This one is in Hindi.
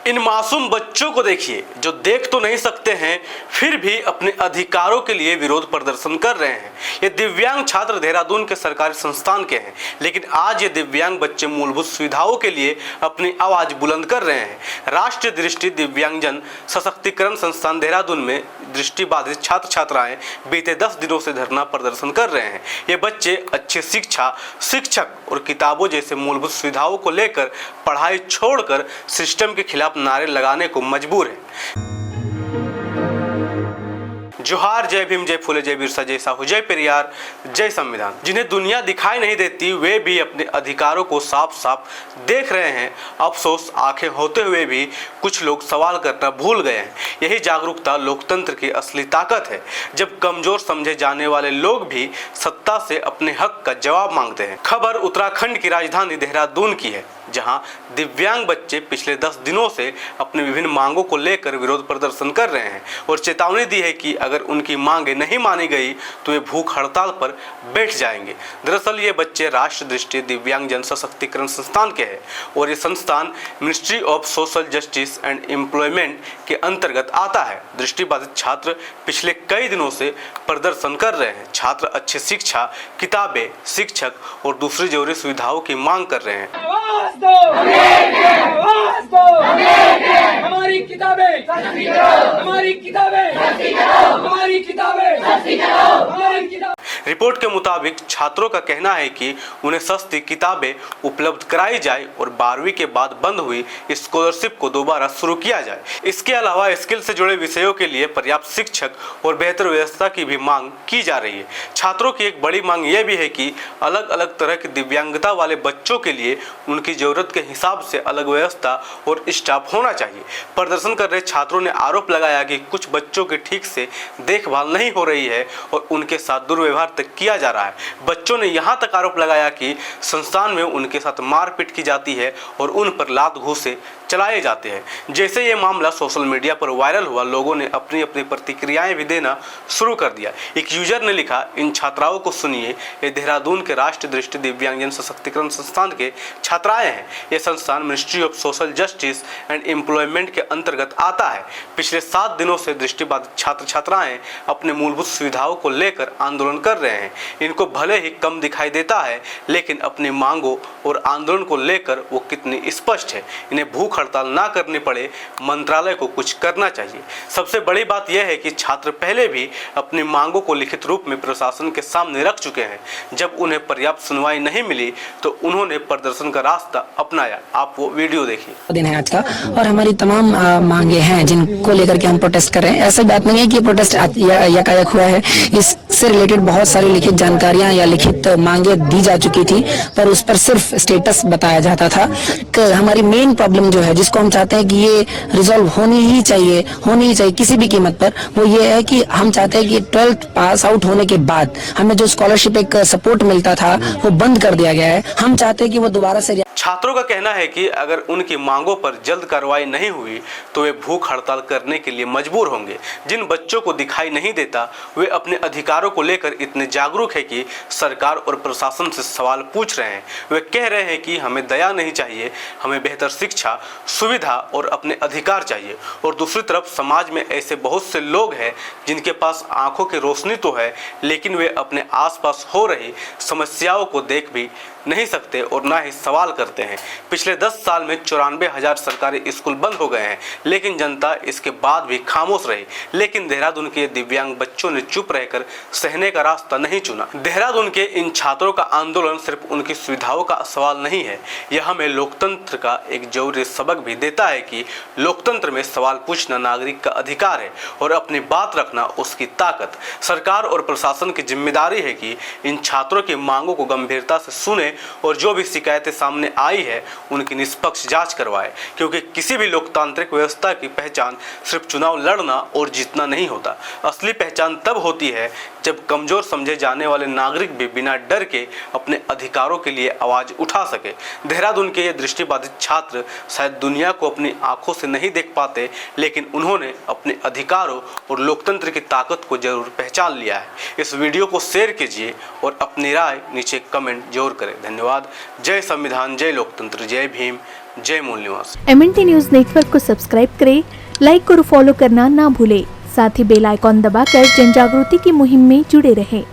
इन मासूम बच्चों को देखिए जो देख तो नहीं सकते हैं फिर भी अपने अधिकारों के लिए विरोध प्रदर्शन कर रहे हैं। ये दिव्यांग छात्र देहरादून के सरकारी संस्थान के हैं, लेकिन आज ये दिव्यांग बच्चे मूलभूत सुविधाओं के लिए अपनी आवाज बुलंद कर रहे हैं। राष्ट्रीय दृष्टि दिव्यांगजन सशक्तिकरण संस्थान देहरादून में दृष्टिबाधित छात्र छात्राएं बीते 10 दिनों से धरना प्रदर्शन कर रहे हैं। ये बच्चे अच्छी शिक्षा, शिक्षक और किताबों जैसे मूलभूत सुविधाओं को लेकर पढ़ाई छोड़कर सिस्टम के खिलाफ नारे लगाने को मजबूर है। जोहार, जय भीम, जय फूले, जय बिरसा, जय साहू, जय पेरियार, जय संविधान। जिन्हें दुनिया दिखाई नहीं देती वे भी अपने अधिकारों को साफ साफ देख रहे हैं। अफसोस आंखें होते हुए भी कुछ लोग सवाल करना भूल गए हैं। यही जागरूकता लोकतंत्र की असली ताकत है, जब कमजोर समझे जाने वाले लोग भी सत्ता से अपने हक का जवाब मांगते हैं। खबर उत्तराखंड की राजधानी देहरादून की है, जहां दिव्यांग बच्चे पिछले 10 दिनों से अपने विभिन्न मांगों को लेकर विरोध प्रदर्शन कर रहे हैं और चेतावनी दी है कि अगर उनकी मांगें नहीं मानी गई तो वे भूख हड़ताल पर बैठ जाएंगे। दरअसल ये बच्चे राष्ट्रीय दृष्टि दिव्यांगजन सशक्तिकरण संस्थान के हैं और ये संस्थान ministry of social justice and employment के अंतर्गत आता है। दृष्टिबाधित छात्र पिछले कई दिनों से प्रदर्शन कर रहे हैं। छात्र अच्छी शिक्षा, किताबें, शिक्षक और दूसरी जरूरी सुविधाओं की मांग कर रहे हैं। हमारी किताबें, हमारी किताबें, हमारी किताबें, हमारी किताबें। रिपोर्ट के मुताबिक छात्रों का कहना है कि उन्हें सस्ती किताबें उपलब्ध कराई जाए और 12वीं के बाद बंद हुई स्कॉलरशिप को दोबारा शुरू किया जाए। इसके अलावा स्किल से जुड़े विषयों के लिए पर्याप्त शिक्षक और बेहतर व्यवस्था की भी मांग की जा रही है। छात्रों की एक बड़ी मांग यह भी है कि अलग अलग तरह की दिव्यांगता वाले बच्चों के लिए उनकी जरूरत के हिसाब से अलग व्यवस्था और स्टाफ होना चाहिए। प्रदर्शन कर रहे छात्रों ने आरोप लगाया कि कुछ बच्चों की ठीक से देखभाल नहीं हो रही है और उनके साथ दुर्व्यवहार तक किया जा रहा है। बच्चों ने यहां तक आरोप लगाया कि संस्थान में उनके साथ मारपीट की जाती है और उन पर लात घूंसे चलाए जाते हैं। जैसे ये मामला सोशल मीडिया पर वायरल हुआ, लोगों ने अपनी अपनी प्रतिक्रियाएं भी देना शुरू कर दिया। एक यूजर ने लिखा, इन छात्राओं को सुनिए, ये देहरादून के राष्ट्रीय दृष्टि दिव्यांगजन सशक्तिकरण संस्थान के छात्राएं हैं। ये संस्थान ministry of social justice and employment के अंतर्गत आता है। पिछले 7 दिनों से दृष्टिबाधित छात्र छात्राएं अपने मूलभूत सुविधाओं को लेकर आंदोलन कर रहे हैं। इनको भले ही कम दिखाई देता है, लेकिन अपनी मांगों और आंदोलन को लेकर वो कितनी स्पष्ट है। इन्हें भूख हड़ताल ना करनी पड़े, मंत्रालय को कुछ करना चाहिए। सबसे बड़ी बात यह है कि छात्र पहले भी अपनी मांगों को लिखित रूप में प्रशासन के सामने रख चुके हैं। जब उन्हें पर्याप्त सुनवाई नहीं मिली तो उन्होंने प्रदर्शन का रास्ता अपनाया। आप वो वीडियो देखिए। दिन है आज का और हमारी तमाम मांगे हैं जिनको लेकर के हम प्रोटेस्ट कर रहे हैं। ऐसा बात नहीं है कि प्रोटेस्ट यकायक हुआ है। इससे रिलेटेड बहुत सारी लिखित जानकारियां या लिखित मांगे दी जा चुकी थी, पर उस पर सिर्फ स्टेटस बताया जाता था। हमारी मेन प्रॉब्लम जो है, जिसको हम चाहते हैं कि ये रिजॉल्व होनी ही चाहिए किसी भी कीमत पर, वो ये है कि हम चाहते हैं कि 12th पास आउट होने के बाद हमें जो स्कॉलरशिप एक सपोर्ट मिलता था वो बंद कर दिया गया है। हम चाहते हैं कि वो दोबारा से। छात्रों का कहना है कि अगर उनकी मांगों पर जल्द कार्रवाई नहीं हुई तो वे भूख हड़ताल करने के लिए मजबूर होंगे। जिन बच्चों को दिखाई नहीं देता वे अपने अधिकारों को लेकर इतने जागरूक है कि सरकार और प्रशासन से सवाल पूछ रहे हैं। वे कह रहे हैं कि हमें दया नहीं चाहिए, हमें बेहतर शिक्षा, सुविधा और अपने अधिकार चाहिए। और दूसरी तरफ समाज में ऐसे बहुत से लोग हैं जिनके पास आंखों की रोशनी तो है, लेकिन वे अपने आसपास हो रही समस्याओं को देख भी नहीं सकते और ना ही सवाल करते हैं। पिछले 10 साल में 94,000 सरकारी स्कूल बंद हो गए हैं, लेकिन जनता इसके बाद भी खामोश रही। लेकिन देहरादून के दिव्यांग बच्चों ने चुप रहकर सहने का रास्ता नहीं चुना। देहरादून के इन छात्रों का आंदोलन सिर्फ उनकी सुविधाओं का सवाल नहीं है, यह हमें लोकतंत्र का एक जरूरी सबक भी देता है कि लोकतंत्र में सवाल पूछना नागरिक का अधिकार है और अपनी बात रखना उसकी ताकत। सरकार और प्रशासन की जिम्मेदारी है कि इन छात्रों की मांगों को गंभीरता से सुने और जो भी शिकायतें सामने आई है उनकी निष्पक्ष जांच करवाए, क्योंकि किसी भी लोकतांत्रिक व्यवस्था की पहचान सिर्फ चुनाव लड़ना और जीतना नहीं होता। असली पहचान तब होती है जब कमजोर समझे जाने वाले नागरिक भी बिना डर के अपने अधिकारों के लिए आवाज उठा सके। देहरादून के ये दृष्टिबाधित छात्र शायद दुनिया को अपनी आंखों से नहीं देख पाते, लेकिन उन्होंने अपने अधिकारों और लोकतंत्र की ताकत को जरूर पहचान लिया है। इस वीडियो को शेयर कीजिए और अपनी राय नीचे कमेंट जरूर करें। धन्यवाद। जय संविधान, जय लोकतंत्र, जय भीम, जय मूल निवास। MNT न्यूज नेटवर्क को सब्सक्राइब करें, लाइक और फॉलो करना ना भूलें। साथ ही बेल आइकॉन दबाकर जन जागृति की मुहिम में जुड़े रहें।